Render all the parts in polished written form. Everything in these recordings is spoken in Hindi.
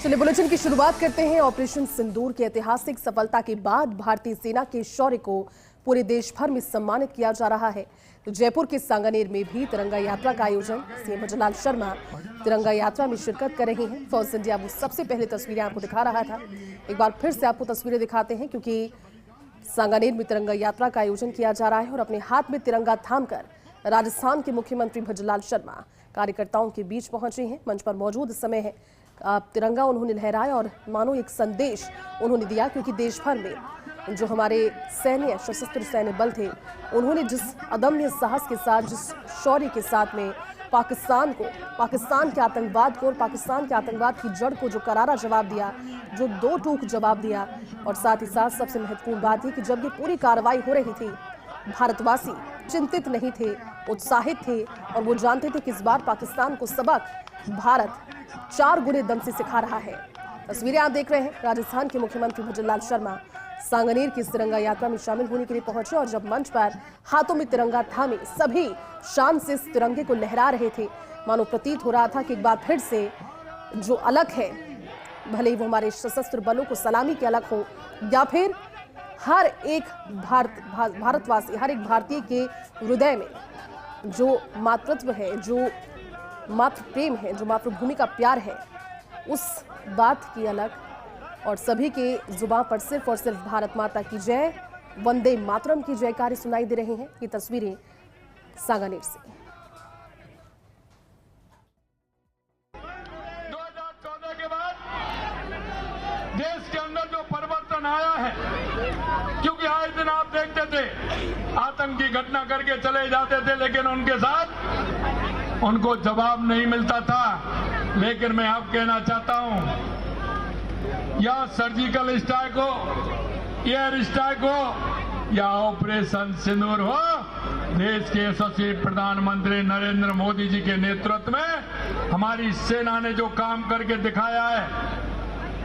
चलिए बुलेटिन की शुरुआत करते हैं। ऑपरेशन सिंदूर की ऐतिहासिक सफलता के बाद भारतीय सेना के शौर्य को पूरे देश भर में सम्मानित किया जा रहा है। तो जयपुर के सांगानेर में भी तिरंगा यात्रा का आयोजन, सीएम भजनलाल शर्मा तिरंगा यात्रा में शिरकत कर रहे हैं। फौज इंडिया वो सबसे पहले तस्वीरें आपको दिखा रहा था। एक बार फिर से आपको तस्वीरें दिखाते हैं क्योंकि सांगानेर में तिरंगा यात्रा का आयोजन किया जा रहा है और अपने हाथ में तिरंगा थामकर राजस्थान के मुख्यमंत्री भजनलाल शर्मा कार्यकर्ताओं के बीच पहुंचे हैं। मंच पर मौजूद इस समय है तिरंगा उन्होंने लहराया और मानो एक संदेश उन्होंने दिया, क्योंकि देश भर में जो हमारे सैन्य सशस्त्र सैन्य बल थे उन्होंने जिस अदम्य साहस के साथ, जिस शौर्य के साथ में पाकिस्तान के आतंकवाद को और पाकिस्तान के आतंकवाद की जड़ को जो करारा जवाब दिया, जो दो टूक जवाब दिया। और साथ ही साथ सबसे महत्वपूर्ण बात है कि जब ये पूरी कार्रवाई हो रही थी, भारतवासी चिंतित नहीं थे, उत्साहित थे और वो जानते थे कि इस बार पाकिस्तान को सबक भारत 4 गुने दम से सिखा रहा है। तस्वीरें आप देख रहे हैं। राजस्थान के मुख्यमंत्री भजनलाल शर्मा सांगानेर की तिरंगा यात्रा में शामिल होने के लिए पहुंचे और जब मंच पर हाथों में तिरंगा थामे सभी शान से इस तिरंगे को लहरा रहे थे, मानो प्रतीत हो रहा था कि एक बार फिर से जो अलग है, भले ही वो हमारे सशस्त्र बलों को सलामी के अलग हो या फिर हर एक भारतवासी, हर एक भारतीय के हृदय में जो मातृत्व है, जो मातृ प्रेम है, जो मातृभूमि का प्यार है, उस बात की अलग। और सभी के जुबान पर सिर्फ और सिर्फ भारत माता की जय, वंदे मातरम की जयकारे सुनाई दे रही हैं। ये तस्वीरें सांगानेर से। 2014 के बाद देश के अंदर जो परिवर्तन आया है, क्योंकि आए दिन आप देखते थे आतंकी घटना करके चले जाते थे, लेकिन उनके साथ उनको जवाब नहीं मिलता था। लेकिन मैं आप कहना चाहता हूं, या सर्जिकल स्ट्राइक हो, एयर स्ट्राइक हो या ऑपरेशन सिंदूर हो, देश के यशस्वी प्रधानमंत्री नरेंद्र मोदी जी के नेतृत्व में हमारी सेना ने जो काम करके दिखाया है,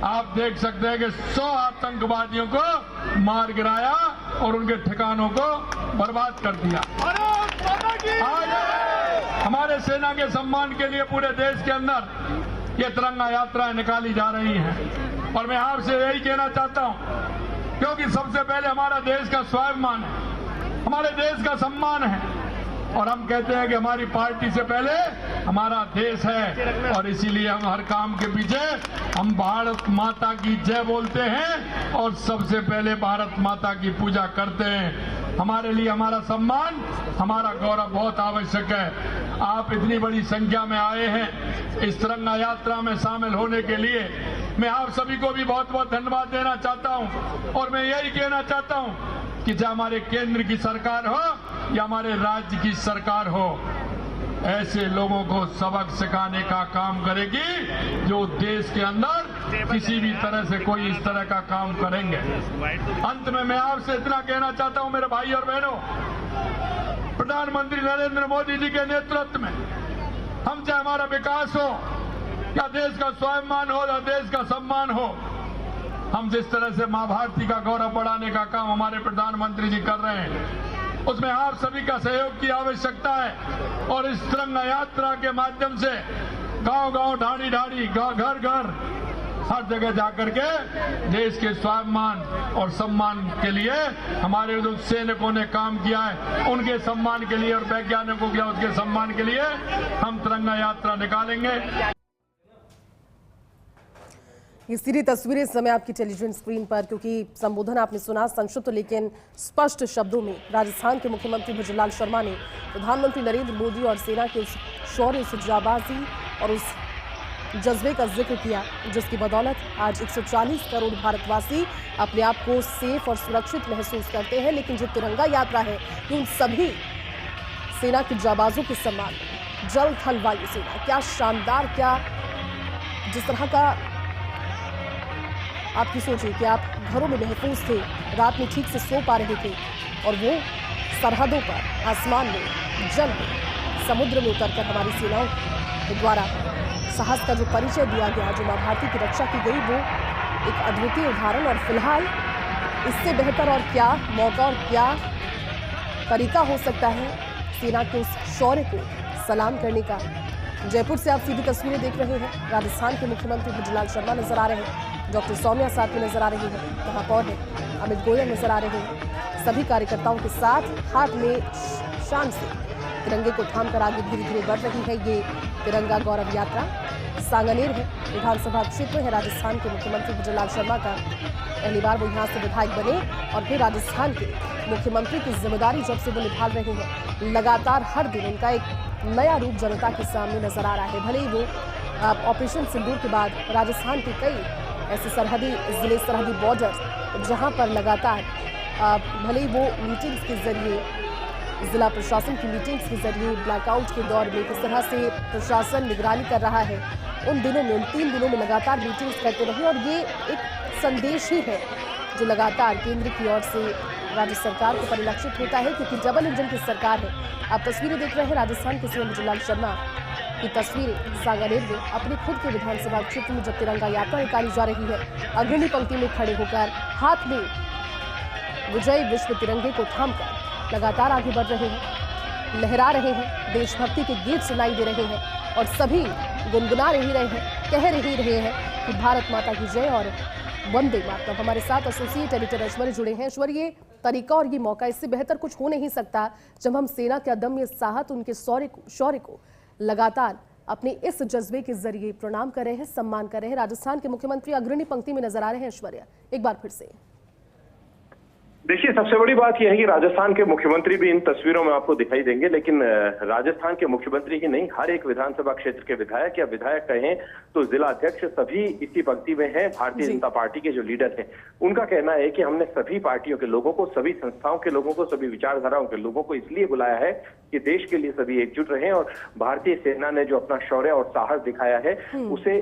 आप देख सकते हैं कि 100 आतंकवादियों को मार गिराया और उनके ठिकानों को बर्बाद कर दिया। आज हमारे सेना के सम्मान के लिए पूरे देश के अंदर ये तिरंगा यात्राएं निकाली जा रही हैं और मैं आपसे यही कहना चाहता हूं, क्योंकि सबसे पहले हमारा देश का स्वाभिमान है, हमारे देश का सम्मान है और हम कहते हैं कि हमारी पार्टी से पहले हमारा देश है और इसीलिए हम हर काम के पीछे हम भारत माता की जय बोलते हैं और सबसे पहले भारत माता की पूजा करते हैं। हमारे लिए हमारा सम्मान, हमारा गौरव बहुत आवश्यक है। आप इतनी बड़ी संख्या में आए हैं इस तिरंगा यात्रा में शामिल होने के लिए, मैं आप सभी को भी बहुत बहुत धन्यवाद देना चाहता हूं और मैं यही कहना चाहता हूं कि चाहे हमारे केंद्र की सरकार हो या हमारे राज्य की सरकार हो, ऐसे लोगों को सबक सिखाने का काम करेगी जो देश के अंदर किसी भी तरह से कोई इस तरह का काम करेंगे। अंत में मैं आपसे इतना कहना चाहता हूं मेरे भाई और बहनों, प्रधानमंत्री नरेंद्र मोदी जी के नेतृत्व में हम चाहे हमारा विकास हो या देश का स्वाभिमान हो या देश का सम्मान हो, हम जिस तरह से मां भारती का गौरव बढ़ाने का काम हमारे प्रधानमंत्री जी कर रहे हैं, उसमें आप सभी का सहयोग की आवश्यकता है। और इस तिरंगा यात्रा के माध्यम से गांव-गांव, ढाणी-ढाणी, घर-घर, हर जगह जाकर के देश के स्वाभिमान और सम्मान के लिए हमारे जो सैनिकों ने काम किया है, उनके सम्मान के लिए और वैज्ञानिकों के उसके सम्मान के लिए हम तिरंगा यात्रा निकालेंगे। ये सीधी तस्वीरें इस समय आपकी टेलीविजन स्क्रीन पर, क्योंकि संबोधन आपने सुना संक्षिप्त लेकिन स्पष्ट शब्दों में राजस्थान के मुख्यमंत्री भजनलाल शर्मा ने प्रधानमंत्री नरेंद्र मोदी और सेना के उस शौर्य, उस जाबाजी और उस जज्बे का जिक्र किया जिसकी बदौलत आज 140 करोड़ भारतवासी अपने आप को सेफ और सुरक्षित महसूस करते हैं। लेकिन जो तिरंगा यात्रा है ये उन सभी सेना के जाबाजों के सम्मान, जल थल वायु सेना, क्या शानदार, क्या जिस तरह का आपकी सोचिए कि आप घरों में महफूज थे, रात में ठीक से सो पा रहे थे और वो सरहदों पर, आसमान में, जल में, समुद्र में उतरकर हमारी सेनाओं के द्वारा साहस का जो परिचय दिया गया, जो मां भारती की रक्षा की गई, वो एक अद्वितीय उदाहरण। और फिलहाल इससे बेहतर और क्या मौका और क्या तरीका हो सकता है सेना के उस शौर्य को सलाम करने का, जयपुर से आप सीधी तस्वीरें देख रहे हैं। राजस्थान के मुख्यमंत्री भजनलाल शर्मा नजर आ रहे हैं, डॉक्टर सौम्या साथ में नजर आ रही है, महापौर है अमित गोयल नजर आ रहे हैं। सभी कार्यकर्ताओं के साथ हाथ में शान से तिरंगे को थाम कर आगे धीरे धीरे बढ़ रही है ये तिरंगा गौरव यात्रा। सांगनेर है, विधानसभा क्षेत्र है राजस्थान के मुख्यमंत्री भजनलाल शर्मा का। पहली बार वो यहाँ से विधायक बने और फिर राजस्थान के मुख्यमंत्री की जिम्मेदारी जब से वो निभा रहे हैं, लगातार हर दिन उनका एक नया रूप जनता के सामने नजर आ रहा है। भले ही वो ऑपरेशन सिंदूर के बाद राजस्थान के कई ऐसे सरहदी जिले, सरहदी बॉर्डर जहां पर लगातार भले ही वो मीटिंग्स के जरिए, जिला प्रशासन की मीटिंग्स के जरिए ब्लैकआउट के दौर में किस तरह से प्रशासन निगरानी कर रहा है, उन दिनों में, उन 3 दिनों में लगातार मीटिंग्स करते रहे। और ये एक संदेश ही है जो लगातार केंद्र की ओर से राज्य सरकार को परिलक्षित होता है, क्योंकि डबल इंजन की सरकार है। आप तस्वीरें देख रहे हैं राजस्थान के सीएम भजनलाल शर्मा की तस्वीरें सांगनेर में अपने खुद के विधानसभा क्षेत्र में जब तिरंगा यात्रा निकाली जा रही है, अग्रणी पंक्ति में खड़े होकर हाथ में विजय विश्व तिरंगे को थामकर लगातार आगे बढ़ रहे हैं, लहरा रहे हैं, देशभक्ति के गीत सुनाई दे रहे हैं और सभी गुनगुना ही रहे हैं, कह रहे हैं कि भारत माता की जय और वंदे मातरम। हमारे साथ एसोसिएट एडिटर ऐश्वर्य जुड़े हैं। ऐश्वर्य, ये तरीका और ये मौका, इससे बेहतर कुछ हो नहीं सकता जब हम सेना के अदम्य साहस, उनके शौर्य को लगातार अपने इस जज्बे के जरिए प्रणाम कर रहे हैं, सम्मान कर रहे हैं। राजस्थान के मुख्यमंत्री अग्रणी पंक्ति में नजर आ रहे हैं। ऐश्वर्य, एक बार फिर से देखिए, सबसे बड़ी बात यह है कि राजस्थान के मुख्यमंत्री भी इन तस्वीरों में आपको दिखाई देंगे, लेकिन राजस्थान के मुख्यमंत्री ही नहीं, हर एक विधानसभा क्षेत्र के विधायक या विधायक कहें तो जिला अध्यक्ष सभी इसी पंक्ति में हैं। भारतीय जनता पार्टी के जो लीडर हैं, उनका कहना है कि हमने सभी पार्टियों के लोगों को, सभी संस्थाओं के लोगों को, सभी विचारधाराओं के लोगों को इसलिए बुलाया है कि देश के लिए सभी एकजुट रहें और भारतीय सेना ने जो अपना शौर्य और साहस दिखाया है उसे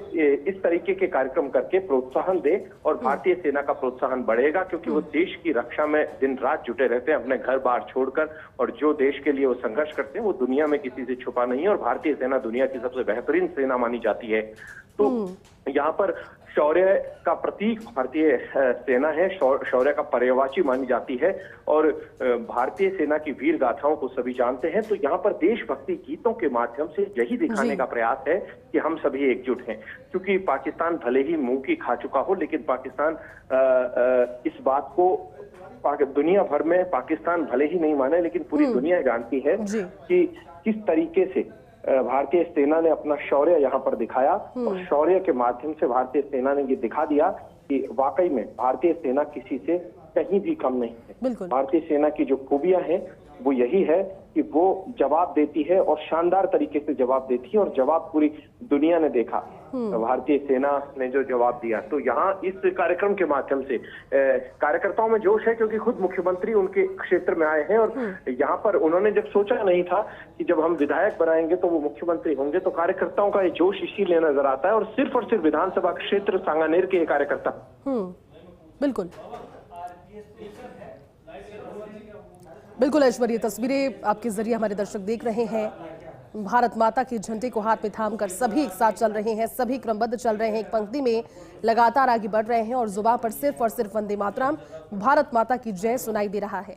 इस तरीके के कार्यक्रम करके प्रोत्साहन दे और भारतीय सेना का प्रोत्साहन बढ़ेगा, क्योंकि वो देश की रक्षा में दिन रात जुटे रहते हैं, अपने घर बार छोड़कर, और जो देश के लिए वो संघर्ष करते हैं वो दुनिया में किसी से छुपा नहीं है और भारतीय सेना दुनिया की सबसे बेहतरीन सेना मानी जाती है। तो यहाँ पर शौर्य का प्रतीक भारतीय सेना है, शौर्य का पर्यायवाची मानी जाती है और भारतीय सेना की वीर गाथाओं को सभी जानते हैं। तो यहाँ पर देशभक्ति गीतों के माध्यम से यही दिखाने का प्रयास है कि हम सभी एकजुट हैं, क्योंकि पाकिस्तान भले ही मुंह की खा चुका हो, लेकिन पाकिस्तान इस बात को दुनिया भर में, पाकिस्तान भले ही नहीं माने लेकिन पूरी दुनिया जानती है कि किस तरीके से भारतीय सेना ने अपना शौर्य यहाँ पर दिखाया और शौर्य के माध्यम से भारतीय सेना ने ये दिखा दिया कि वाकई में भारतीय सेना किसी से कहीं भी कम नहीं है। भारतीय सेना की जो खूबियां हैं वो यही है कि वो जवाब देती है और शानदार तरीके से जवाब देती है, और जवाब पूरी दुनिया ने देखा, भारतीय सेना ने जो जवाब दिया। तो यहाँ इस कार्यक्रम के माध्यम से कार्यकर्ताओं में जोश है, क्योंकि खुद मुख्यमंत्री उनके क्षेत्र में आए हैं और यहाँ पर उन्होंने जब सोचा नहीं था कि जब हम विधायक बनाएंगे तो वो मुख्यमंत्री होंगे, तो कार्यकर्ताओं का ये जोश इसीलिए नजर आता है और सिर्फ विधानसभा क्षेत्र सांगनेर के कार्यकर्ता। बिल्कुल बिल्कुल ऐश्वर्य, तस्वीरें आपके जरिए हमारे दर्शक देख रहे हैं। भारत माता के झंडे को हाथ में थामकर सभी एक साथ चल रहे हैं, सभी क्रमबद्ध चल रहे हैं, एक पंक्ति में लगातार आगे बढ़ रहे हैं और जुबान पर सिर्फ और सिर्फ वंदे मातरम, भारत माता की जय सुनाई दे रहा है।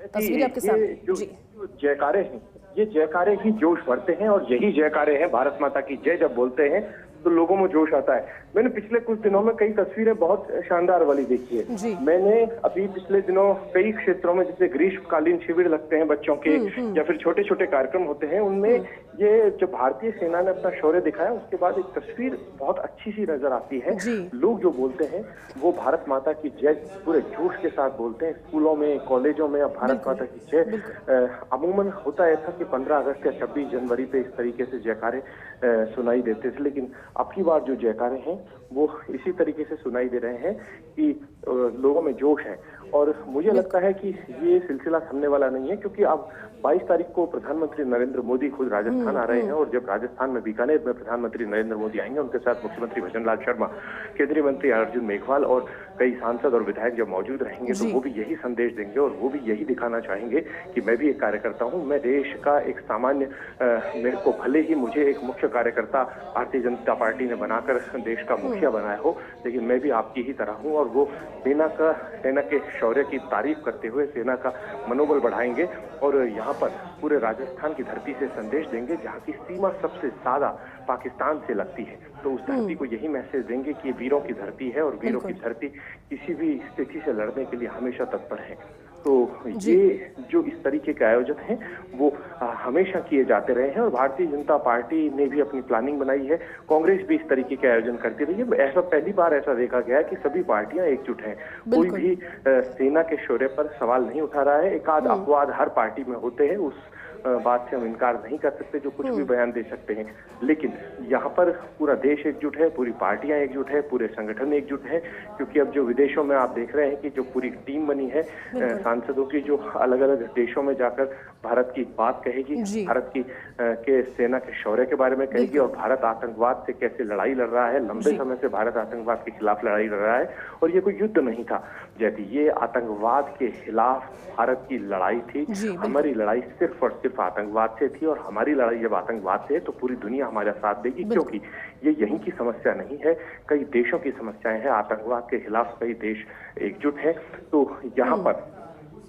तस्वीरें आपके सामने। जी, जयकारे हैं, ये जयकारे ही जोश भरते हैं और यही जयकारे हैं। भारत माता की जय जब बोलते हैं तो लोगों में जोश आता है। मैंने पिछले कुछ दिनों में कई तस्वीरें बहुत शानदार वाली देखी है। मैंने अभी पिछले दिनों कई क्षेत्रों में जैसे ग्रीष्मकालीन शिविर लगते हैं बच्चों के या फिर छोटे छोटे कार्यक्रम होते हैं, उनमें ये जो भारतीय सेना ने अपना शौर्य दिखाया उसके बाद एक तस्वीर बहुत अच्छी सी नजर आती है। लोग जो बोलते हैं वो भारत माता की जय पूरे जोश के साथ बोलते हैं, स्कूलों में, कॉलेजों में भारत माता की जय। अमूमन होता ऐसा कि 15 अगस्त या 26 जनवरी पे इस तरीके से जयकारे सुनाई देते थे, लेकिन अब की बार जो जयकारे हैं वो इसी तरीके से सुनाई दे रहे हैं कि लोगों में जोश है। और मुझे लगता है कि ये सिलसिला थमने वाला नहीं है, क्योंकि अब 22 तारीख को प्रधानमंत्री नरेंद्र मोदी खुद राजस्थान आ रहे हैं और जब राजस्थान में बीकानेर में प्रधानमंत्री नरेंद्र मोदी आएंगे, उनके साथ मुख्यमंत्री भजनलाल शर्मा, केंद्रीय मंत्री अर्जुन मेघवाल और कई सांसद और विधायक जब मौजूद रहेंगे तो वो भी यही संदेश देंगे और वो भी यही दिखाना चाहेंगे कि मैं भी एक कार्यकर्ता हूँ, मैं देश का एक सामान्य, मेरे को भले ही मुझे एक मुख्य कार्यकर्ता भारतीय जनता पार्टी ने बनाकर देश का मुखिया बनाया हो, लेकिन मैं भी आपकी ही तरह हूँ और वो सेना के शौर्य की तारीफ करते हुए सेना का मनोबल बढ़ाएंगे और यहाँ पर पूरे राजस्थान की धरती से संदेश देंगे, जहाँ की सीमा सबसे ज्यादा पाकिस्तान से लगती है। तो उस धरती को यही मैसेज देंगे कि ये वीरों की धरती है और वीरों की धरती किसी भी स्थिति से लड़ने के लिए हमेशा तत्पर है। तो ये जो इस तरीके के आयोजन हैं वो हमेशा किए जाते रहे हैं और भारतीय जनता पार्टी ने भी अपनी प्लानिंग बनाई है। कांग्रेस भी इस तरीके के आयोजन करती रही है। ऐसा पहली बार ऐसा देखा गया है कि सभी पार्टियां एकजुट हैं। कोई भी सेना के शौर्य पर सवाल नहीं उठा रहा है। एक आध अपवाद हर पार्टी में होते हैं, उस बात से हम इनकार नहीं कर सकते, जो कुछ भी बयान दे सकते हैं। लेकिन यहाँ पर पूरा देश एकजुट है, पूरी पार्टियां एकजुट है, पूरे संगठन एकजुट है। क्योंकि अब जो विदेशों में आप देख रहे हैं कि जो पूरी टीम बनी है सांसदों की, जो अलग अलग देशों में जाकर भारत की बात कहेगी, भारत की के सेना के शौर्य के बारे में कहेगी और भारत आतंकवाद से कैसे लड़ाई लड़ रहा है। लंबे समय से भारत आतंकवाद के खिलाफ लड़ाई लड़ रहा है और ये कोई युद्ध नहीं था जैसे, ये आतंकवाद के खिलाफ भारत की लड़ाई थी। हमारी लड़ाई सिर्फ और सिर्फ आतंकवाद से थी और हमारी लड़ाई जब आतंकवाद से है तो पूरी दुनिया हमारा साथ देगी, क्योंकि ये यहीं की समस्या नहीं है, कई देशों की समस्याएं हैं। आतंकवाद के खिलाफ कई देश एकजुट हैं। तो यहाँ पर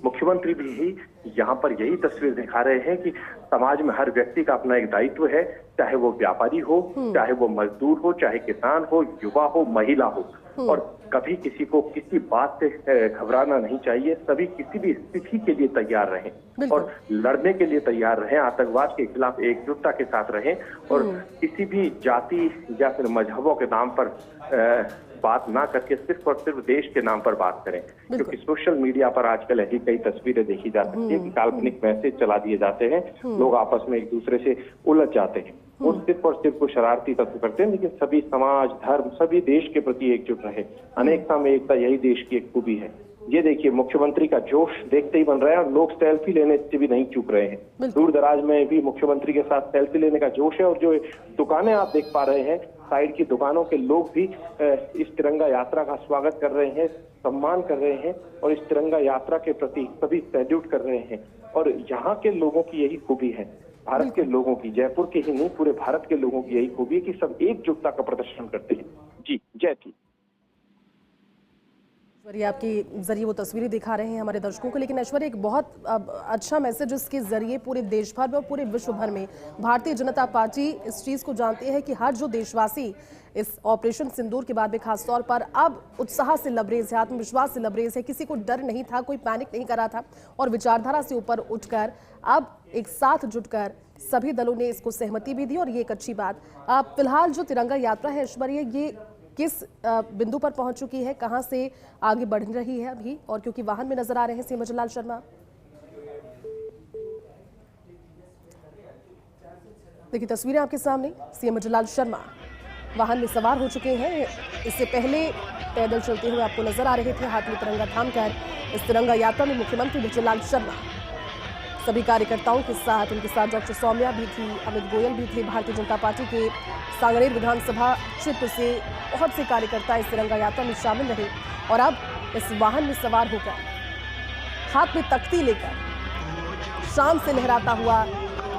मुख्यमंत्री भी यहाँ पर यही तस्वीर दिखा रहे हैं कि समाज में हर व्यक्ति का अपना एक दायित्व है, चाहे वो व्यापारी हो, चाहे वो मजदूर हो, चाहे किसान हो, युवा हो, महिला हो, और कभी किसी को किसी बात से घबराना नहीं चाहिए। सभी किसी भी स्थिति के लिए तैयार रहें और लड़ने के लिए तैयार रहें, आतंकवाद के खिलाफ एकजुटता के साथ रहें और किसी भी जाति या फिर मजहबों के नाम पर बात ना करके सिर्फ और सिर्फ देश के नाम पर बात करें। क्योंकि सोशल मीडिया पर आजकल ऐसी कई तस्वीरें देखी जा सकती है कि काल्पनिक मैसेज चला दिए जाते हैं, लोग आपस में एक दूसरे से उलझ जाते हैं, वो सिर्फ और सिर्फ को शरारती तत्व करते हैं। लेकिन सभी समाज, धर्म, सभी देश के प्रति एकजुट रहे। अनेकता में एकता, यही देश की एक खूबी है। ये देखिए, मुख्यमंत्री का जोश देखते ही बन रहा है और लोग सेल्फी लेने से भी नहीं चूक रहे हैं। दूर दराज में भी मुख्यमंत्री के साथ सेल्फी लेने का जोश है और जो दुकानें आप देख पा रहे हैं, साइड की दुकानों के लोग भी इस तिरंगा यात्रा का स्वागत कर रहे हैं, सम्मान कर रहे हैं और इस तिरंगा यात्रा के प्रति सभी सैल्यूट कर रहे हैं। और यहाँ के लोगों की यही खूबी है, भारत के लोगों की, जयपुर के ही नहीं पूरे भारत के लोगों की यही खूबी है कि सब एकजुटता का प्रदर्शन करते हैं। जी, जय थी। ऐश्वर्या आपके जरिए वो तस्वीरें दिखा रहे हैं हमारे दर्शकों को। लेकिन ऐश्वर्या, एक बहुत अच्छा मैसेज इसके जरिए पूरे देश भर में और पूरे विश्व भर में भारतीय जनता पार्टी इस चीज़ को जानती है कि हर जो देशवासी इस ऑपरेशन सिंदूर के बाद में खासतौर पर अब उत्साह से लबरेज है, आत्मविश्वास से लबरेज है, किसी को डर नहीं था, कोई पैनिक नहीं कर रहा था और विचारधारा से ऊपर उठकर अब एक साथ जुटकर सभी दलों ने इसको सहमति भी दी और ये एक अच्छी बात। फिलहाल जो तिरंगा यात्रा है ऐश्वर्या, ये किस बिंदु पर पहुंच चुकी है, कहां से आगे बढ़ रही है अभी? और क्योंकि वाहन में नजर आ रहे हैं सीएम भजनलाल शर्मा, देखिए तस्वीरें आपके सामने, सीएम भजनलाल शर्मा वाहन में सवार हो चुके हैं। इससे पहले पैदल चलते हुए आपको नजर आ रहे थे, हाथ में तिरंगा थामकर। इस तिरंगा यात्रा में मुख्यमंत्री भजनलाल शर्मा सभी कार्यकर्ताओं के साथ, उनके साथ डॉक्टर सौम्या भी थी, अमित गोयल भी थे। भारतीय जनता पार्टी के सांगनेर विधानसभा क्षेत्र से बहुत से कार्यकर्ता इस तिरंगा यात्रा में शामिल रहे और अब इस वाहन में सवार होकर हाथ में तख्ती लेकर शान से लहराता हुआ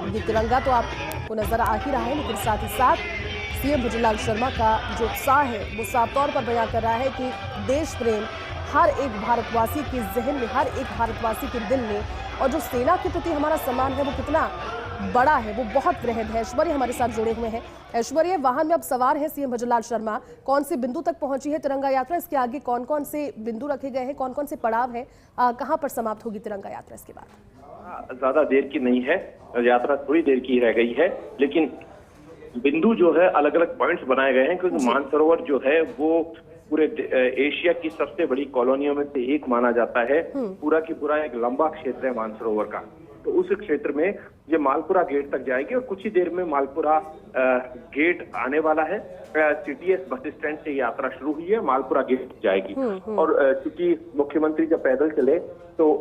ये तिरंगा तो आपको नजर आ ही रहा है, लेकिन साथ ही साथ सीएम भजनलाल शर्मा का जो उत्साह है वो साफ तौर पर बयां कर रहा है कि देश प्रेम हर एक भारतवासी के जहन में, हर एक भारतवासी के दिल में, और जो सेना के प्रति हमारा सम्मान है वो कितना बड़ा है वो बहुत वृहद है। ऐश्वर्या हमारे साथ जुड़े हुए हैं। ऐश्वर्या, वाहन में अब सवार है सीएम भजनलाल शर्मा, कौन से बिंदु तक पहुंची है तिरंगा यात्रा? इसके आगे कौन कौन से बिंदु रखे गए हैं, कौन कौन से पड़ाव है, कहां पर समाप्त होगी तिरंगा यात्रा इसके बाद? ज्यादा देर की नहीं है, यात्रा थोड़ी देर की रह गई है, लेकिन बिंदु जो है अलग अलग पॉइंट्स बनाए गए हैं क्योंकि मानसरोवर जो है वो पूरे एशिया की सबसे बड़ी कॉलोनियों में से एक माना जाता है। पूरा की पूरा एक लंबा क्षेत्र है मानसरोवर का। तो उस क्षेत्र में ये मालपुरा गेट तक जाएगी और कुछ ही देर में मालपुरा गेट आने वाला है। सीटीएस बस स्टैंड से यात्रा शुरू हुई है, मालपुरा गेट जाएगी। और चूंकि मुख्यमंत्री जब पैदल चले तो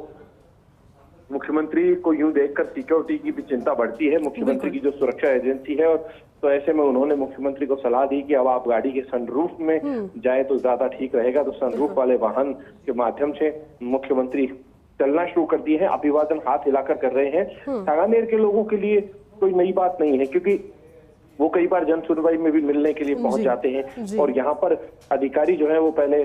मुख्यमंत्री को यूं देखकर सिक्योरिटी की भी चिंता बढ़ती है, मुख्यमंत्री की जो सुरक्षा एजेंसी है। और तो ऐसे में उन्होंने मुख्यमंत्री को सलाह दी कि अब आप गाड़ी के सनरूफ में जाए तो ज्यादा ठीक रहेगा। तो सनरूफ वाले वाहन के माध्यम से मुख्यमंत्री चलना शुरू कर दिए हैं, अभिवादन हाथ हिलाकर कर रहे हैं। सांगानेर के लोगों के लिए कोई नई बात नहीं है क्योंकि वो कई बार जन सुनवाई में भी मिलने के लिए पहुंच जाते हैं। और यहाँ पर अधिकारी जो है वो पहले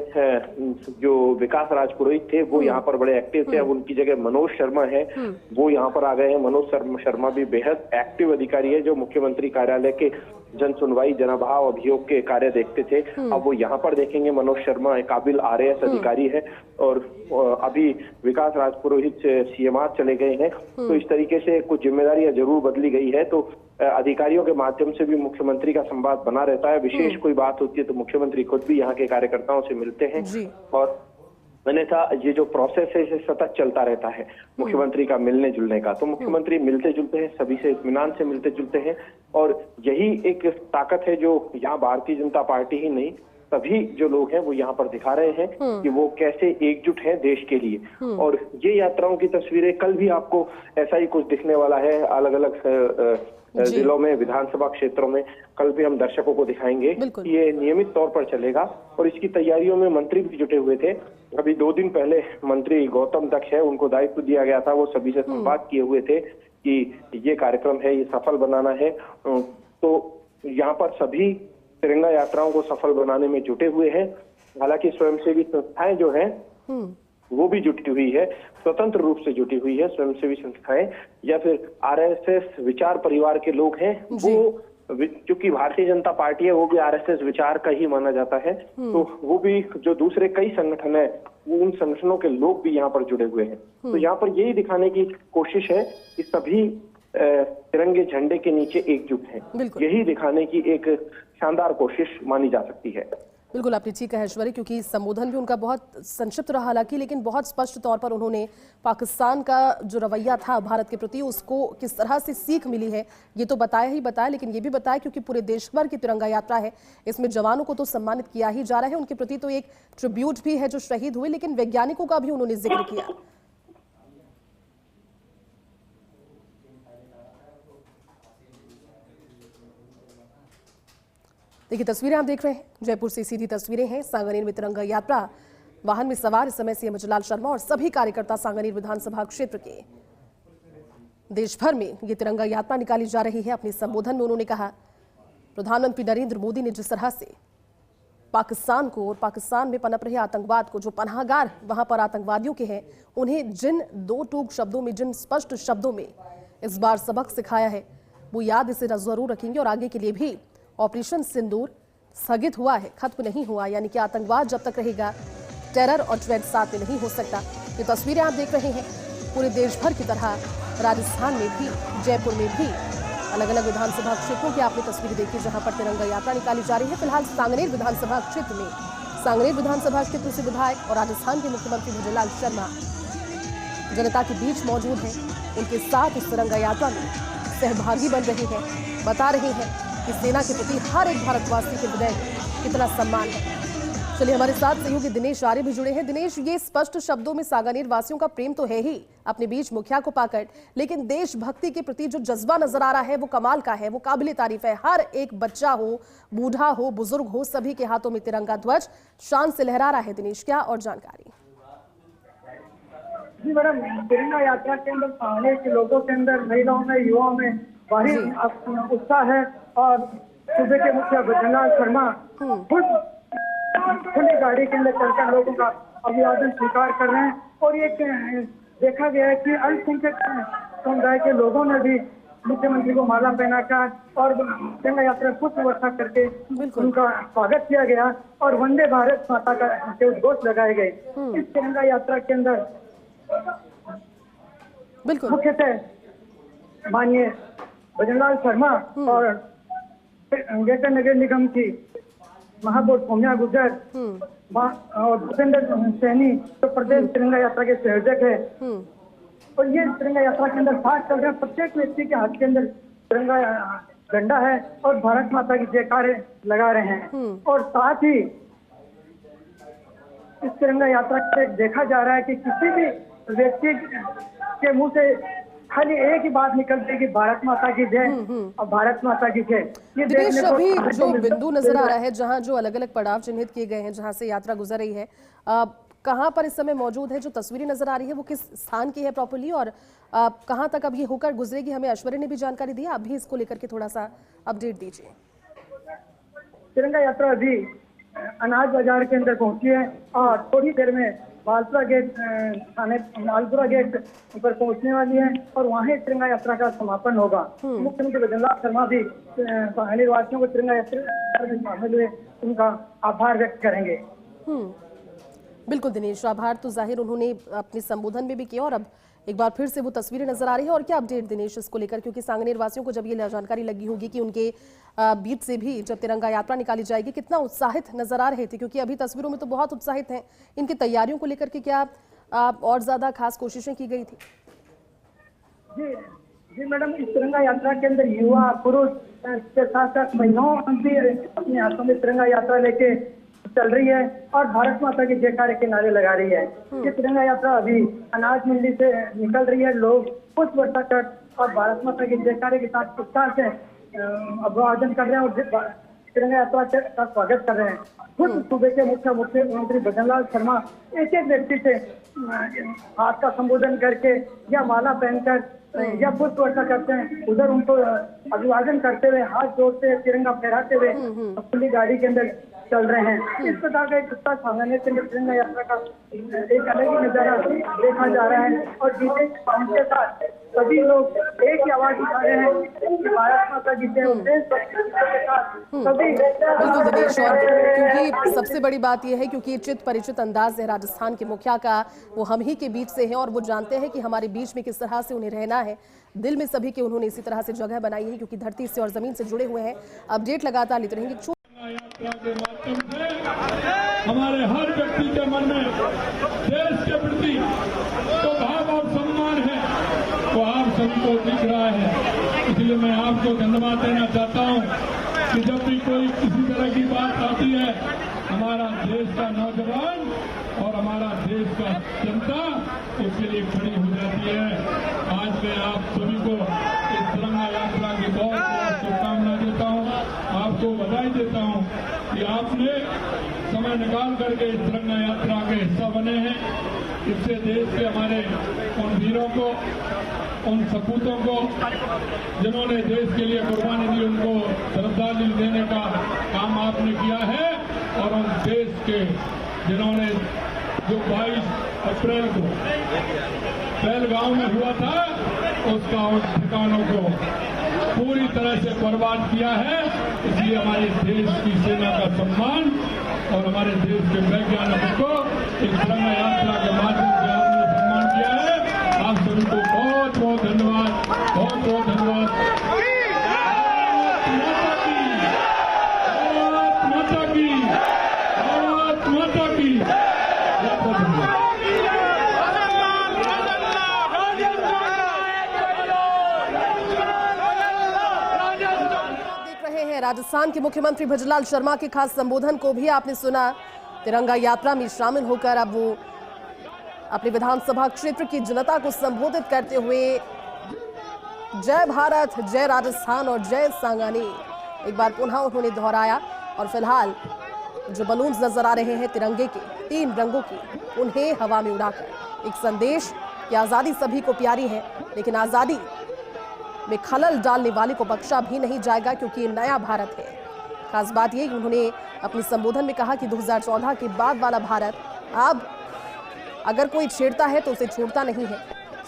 जो विकास राज पुरोहित थे वो यहाँ पर बड़े एक्टिव थे, अब उनकी जगह मनोज शर्मा है वो यहाँ पर आ गए हैं। मनोज शर्मा भी बेहद एक्टिव अधिकारी है जो मुख्यमंत्री कार्यालय के जन सुनवाई जनाभाव अभियोग के कार्य देखते थे, अब वो यहाँ पर देखेंगे। मनोज शर्मा एक काबिल RAS अधिकारी है और अभी विकास राज पुरोहित CMR चले गए हैं, तो इस तरीके से कुछ जिम्मेदारियां जरूर बदली गई है। तो अधिकारियों के माध्यम से भी मुख्यमंत्री का संवाद बना रहता है। विशेष कोई बात होती है तो मुख्यमंत्री खुद भी यहाँ के कार्यकर्ताओं से मिलते हैं और अन्यथा ये जो प्रोसेस है इसे सतत चलता रहता है मुख्यमंत्री का मिलने जुलने का। तो मुख्यमंत्री मिलते जुलते हैं, सभी से इत्मीनान से मिलते जुलते हैं और यही एक ताकत है जो यहाँ भारतीय जनता पार्टी ही नहीं सभी जो लोग हैं वो यहाँ पर दिखा रहे हैं कि वो कैसे एकजुट हैं देश के लिए। और ये यात्राओं की तस्वीरें कल भी आपको ऐसा ही कुछ दिखने वाला है अलग अलग जिलों में, विधानसभा क्षेत्रों में। कल भी हम दर्शकों को दिखाएंगे। ये नियमित तौर पर चलेगा और इसकी तैयारियों में मंत्री भी जुटे हुए थे। अभी 2 दिन पहले मंत्री गौतम दक्ष है, उनको दायित्व दिया गया था, वो सभी से संवाद किए हुए थे कि ये कार्यक्रम है, ये सफल बनाना है। तो यहाँ पर सभी तिरंगा यात्राओं को सफल बनाने में जुटे हुए हैं। हालांकि स्वयंसेवी संस्थाएं जो हैं वो भी जुटी हुई है, स्वतंत्र रूप से जुटी हुई है। स्वयंसेवी संस्थाएं या फिर RSS विचार परिवार के लोग हैं, वो क्योंकि भारतीय जनता पार्टी है वो भी RSS विचार का ही माना जाता है, तो वो भी जो दूसरे कई संगठन है उन संगठनों के लोग भी यहाँ पर जुड़े हुए हैं। तो यहाँ पर यही दिखाने की कोशिश है कि सभी तिरंगे झंडे के नीचे एकजुट हैं, यही दिखाने की एक शानदार कोशिश मानी जा सकती है। बिल्कुल आपने ठीक कहा ऐश्वर्य, क्योंकि संबोधन भी उनका बहुत संक्षिप्त रहा हालांकि, लेकिन बहुत स्पष्ट तौर पर उन्होंने पाकिस्तान का जो रवैया था भारत के प्रति उसको किस तरह से सीख मिली है ये तो बताया ही बताया, लेकिन ये भी बताया क्योंकि पूरे देश भर की तिरंगा यात्रा है, इसमें जवानों को तो सम्मानित किया ही जा रहा है, उनके प्रति तो एक ट्रिब्यूट भी है जो शहीद हुए, लेकिन वैज्ञानिकों का भी उन्होंने जिक्र किया। देखिए तस्वीरें आप देख रहे हैं, जयपुर से सीधी तस्वीरें हैं। सांगानेर में तिरंगा यात्रा वाहन में सवार इस समय CM जलाल शर्मा और सभी कार्यकर्ता सांगानेर विधानसभा क्षेत्र के देश भर में ये तिरंगा यात्रा निकाली जा रही है। अपने संबोधन में उन्होंने कहा प्रधानमंत्री नरेंद्र मोदी ने जिस तरह से पाकिस्तान को और पाकिस्तान में पनप रहे आतंकवाद को, जो पनाहगार वहां पर आतंकवादियों के हैं, उन्हें जिन 2 टूक शब्दों में, जिन स्पष्ट शब्दों में इस बार सबक सिखाया है वो याद इसे जरूर रखेंगे और आगे के लिए भी ऑपरेशन सिंदूर स्थगित हुआ है, खत्म नहीं हुआ, यानी कि आतंकवाद जब तक रहेगा टेरर और ट्रेड साथ में नहीं हो सकता। ये तस्वीरें आप देख रहे हैं पूरे देश भर की तरह राजस्थान में भी, जयपुर में भी अलग अलग विधानसभा क्षेत्रों की आपने तस्वीरें देखी जहां पर तिरंगा यात्रा निकाली जा रही है। फिलहाल सांगनेर विधानसभा क्षेत्र में सांगनेर विधानसभा क्षेत्र से विधायक और राजस्थान के मुख्यमंत्री भजनलाल शर्मा जनता के बीच मौजूद हैं, उनके साथ इस तिरंगा यात्रा में सहभागी बन रहे हैं, बता रहे हैं कि सेना के प्रति हर एक भारतवासी के हृदय में कितना सम्मान है। चलिए हमारे साथ सहयोगी दिनेश आर्य भी जुड़े हैं। दिनेश, ये स्पष्ट शब्दों में सांगानेर वासियों का प्रेम तो है ही अपने बीच मुखिया को पाकर, लेकिन देशभक्ति के प्रति जो जज्बा नजर आ रहा है वो कमाल का है, वो काबिले तारीफ है। हर एक बच्चा हो, बूढ़ा हो, बुजुर्ग हो, सभी के हाथों में तिरंगा ध्वज शान से लहरा रहा है। दिनेश, क्या और जानकारी? जी मैडम, तिरंगा यात्रा के अंदर सांगनेर के लोगों के अंदर, महिलाओं में, युवाओं में भारी उत्साह है और सूबे के मुखिया भजनलाल शर्मा खुद खुली गाड़ी के अंदर चलकर लोगों का अभिवादन स्वीकार कर रहे हैं। और ये देखा गया है कि अल्पसंख्यक समुदाय के लोगों ने भी मुख्यमंत्री को माला पहनाकर और तिरंगा यात्रा पुष्प वर्षा करके उनका स्वागत किया गया और वंदे भारत माता के उद्घोष लगाए गए। इस तिरंगा यात्रा के अंदर मुख्यतः माननीय भजनलाल शर्मा और ग्रेटर नगर निगम की महापौर सौम्या गुर्जर और भूपेंद्र सैनी तो प्रदेश तिरंगा यात्रा के संयोजक है। और ये तिरंगा यात्रा के अंदर साथ चल रहे हैं, प्रत्येक व्यक्ति के हाथ के अंदर तिरंगा झंडा है और भारत माता की जयकारे लगा रहे हैं। और साथ ही इस तिरंगा यात्रा से देखा जा रहा है कि किसी भी व्यक्ति के मुंह से खाली एक ही बात निकलती है कि भारत माता की जय और भारत माता की जय। ये देखने को जो बिंदु नजर आ रहा है, जहां जो अलग अलग पड़ाव चिन्हित किए गए हैं, जहां से यात्रा गुजर रही है, कहां पर इस समय मौजूद है? जो तस्वीरें नजर आ रही है वो किस स्थान की है प्रॉपर्ली, और कहां तक अब ये होकर गुजरेगी? हमें ऐश्वर्य ने भी जानकारी दी, आप भी इसको लेकर के थोड़ा सा अपडेट दीजिए। तिरंगा यात्रा अभी अनाज बाजार के अंदर पहुंची है और थोड़ी देर में मालपुरा गेट थाने मालपुरा गेट पर पहुंचने वाली है और वहीं तिरंगा यात्रा का समापन होगा। मुख्यमंत्री भजनलाल शर्मा भी सांगानेर वासियों को तिरंगा यात्रा में शामिल हुए उनका आभार व्यक्त करेंगे। बिल्कुल दिनेश, आभार तो जाहिर उन्होंने अपने संबोधन में भी किया, और अब एक बार फिर से वो तस्वीरें नजर आ रही है। और क्या अपडेट दिनेश इसको लेकर, क्योंकि सांगनेर वासियों को जब ये जानकारी लगी होगी कि उनके बीच से भी जब तिरंगा यात्रा निकाली जाएगी, कितना उत्साहित नजर आ रहे थे? क्योंकि अभी तस्वीरों में तो बहुत उत्साहित हैं। इनकी तैयारियों को लेकर के क्या और ज्यादा खास कोशिशें की गई थी? जी मैडम, इस तिरंगा यात्रा के अंदर युवा पुरुष के साथ साथ महिलाओं भी अपने हाथों में तिरंगा यात्रा लेके चल रही है और भारत माता के जयकारे के नारे लगा रही है। ये तिरंगा यात्रा अभी अनाज मंडी से निकल रही है। लोग पुष्प वर्षा कर और भारत माता के जयकारे के साथ उत्साह से अभिवादन कर रहे हैं और तिरंगा यात्रा का स्वागत कर रहे हैं। खुद सूबे के मुख्यमंत्री भजनलाल शर्मा एक एक व्यक्ति से हाथ का संबोधन करके या माला पहनकर या पुष्प वर्षा करते हैं, उधर उनको अभिवादन करते हुए हाथ जोड़ते हुए तिरंगा फहराते हुए अपनी गाड़ी के अंदर चल रहे हैं। इस प्रकार का एक उत्साह सांगनेर के तिरंगा यात्रा का एक अलग ही नजारा देखा जा रहा है और डीजे साउंड के साथ सभी लोग एक ही आवाज उठा रहे हैं कि भारत माता की जय। बिल्कुल दिनेश, और क्योंकि सबसे बड़ी बात यह है क्योंकि चित परिचित अंदाज है राजस्थान के मुखिया का, वो हम ही के बीच से है और वो जानते हैं कि हमारे बीच में किस तरह से उन्हें रहना है। दिल में सभी के उन्होंने इसी तरह से जगह बनाई है क्योंकि धरती से और जमीन से जुड़े हुए हैं। अपडेट लगातार लेते रहेंगे। यात्रा के माध्यम से हमारे हर व्यक्ति के मन में देश के प्रति तो भाव और सम्मान है, तो आप सबको दिख रहा है। इसलिए मैं आपको धन्यवाद देना चाहता हूं कि जब भी कोई किसी तरह की बात आती है, हमारा देश का नौजवान और हमारा देश का जनता उसके लिए खड़ी हो जाती है। आज मैं आप सभी को इस तिरंगा यात्रा की बहुत बहुत शुभकामनाएं देता हूं, आपको बधाई देता हूं कि आपने समय निकाल करके इस तिरंगा यात्रा के हिस्सा बने हैं। इससे देश के हमारे उन वीरों को, उन सपूतों को जिन्होंने देश के लिए कुर्बानी दी, उनको श्रद्धांजलि देने का काम आपने किया है। और उन देश के जिन्होंने जो 22 अप्रैल को पहलगांव में हुआ था, उसका उन ठिकानों को पूरी तरह से बर्बाद किया है। इसलिए हमारे देश की सेना का सम्मान और हमारे देश के वैज्ञानिकों को इस तिरंगा यात्रा के माध्यम से आपने सम्मान किया है। आप सभी को बहुत बहुत धन्यवाद, बहुत बहुत धन्यवाद। राजस्थान के मुख्यमंत्री भजनलाल शर्मा के खास संबोधन को भी आपने सुना। तिरंगा यात्रा में शामिल होकर अब वो अपने विधानसभा क्षेत्र की जनता को संबोधित करते हुए जय भारत, जय राजस्थान और जय सांगानेर एक बार पुनः उन्होंने दोहराया। और फिलहाल जो बलून्स नजर आ रहे हैं तिरंगे के 3 रंगों के, उन्हें हवा में उड़ाकर एक संदेश कि आजादी सभी को प्यारी है, लेकिन आजादी में खलल डालने वाले को बख्शा भी नहीं जाएगा क्योंकि ये नया भारत है। खास बात ये उन्होंने अपने संबोधन में कहा कि 2014 के बाद वाला भारत अब अगर कोई छेड़ता है तो उसे छोड़ता नहीं है।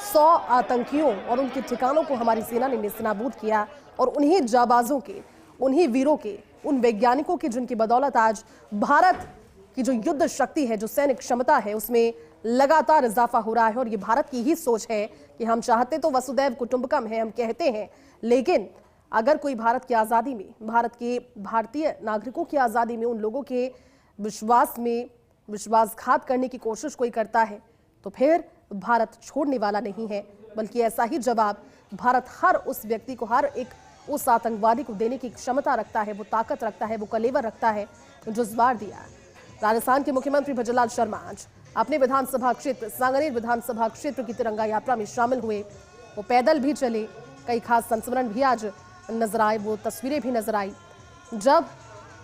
100 आतंकियों और उनके ठिकानों को हमारी सेना ने नेस्तनाबूद किया और उन्हीं जाबाजों के, उन्हीं वीरों के, उन वैज्ञानिकों की जिनकी बदौलत आज भारत की जो युद्ध शक्ति है, जो सैनिक क्षमता है, उसमें लगातार इजाफा हो रहा है। और ये भारत की ही सोच है कि हम चाहते तो वसुदैव कुटुंबकम है, हम कहते हैं, लेकिन अगर कोई भारत की आज़ादी में, भारत के भारतीय नागरिकों की आज़ादी में, उन लोगों के विश्वास में विश्वासघात करने की कोशिश कोई करता है तो फिर भारत छोड़ने वाला नहीं है। बल्कि ऐसा ही जवाब भारत हर उस व्यक्ति को, हर एक उस आतंकवादी को देने की क्षमता रखता है, वो ताकत रखता है, वो कलेवर रखता है जो इस बार दिया। राजस्थान के मुख्यमंत्री भजनलाल शर्मा आज अपने विधानसभा क्षेत्र सांगानेर विधानसभा क्षेत्र की तिरंगा यात्रा में शामिल हुए। वो पैदल भी चले, कई खास संस्मरण भी आज नजर आए, वो तस्वीरें भी नजर आई जब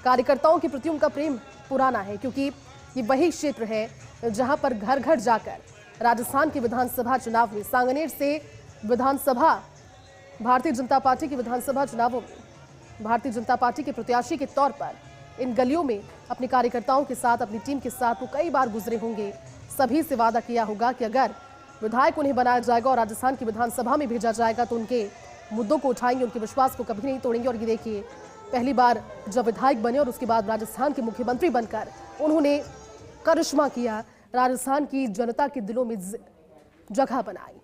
कार्यकर्ताओं के प्रति उनका प्रेम पुराना है, क्योंकि ये वही क्षेत्र है जहां पर घर घर जाकर राजस्थान के विधानसभा चुनाव में सांगनेर से विधानसभा भारतीय जनता पार्टी के विधानसभा चुनावों में भारतीय जनता पार्टी के प्रत्याशी के तौर पर इन गलियों में अपने कार्यकर्ताओं के साथ, अपनी टीम के साथ वो कई बार गुजरे होंगे। सभी से वादा किया होगा कि अगर विधायक उन्हें बनाया जाएगा और राजस्थान की विधानसभा में भेजा जाएगा तो उनके मुद्दों को उठाएंगे, उनके विश्वास को कभी नहीं तोड़ेंगे। और ये देखिए, पहली बार जब विधायक बने और उसके बाद राजस्थान के मुख्यमंत्री बनकर उन्होंने करिश्मा किया, राजस्थान की जनता के दिलों में जगह बनाई।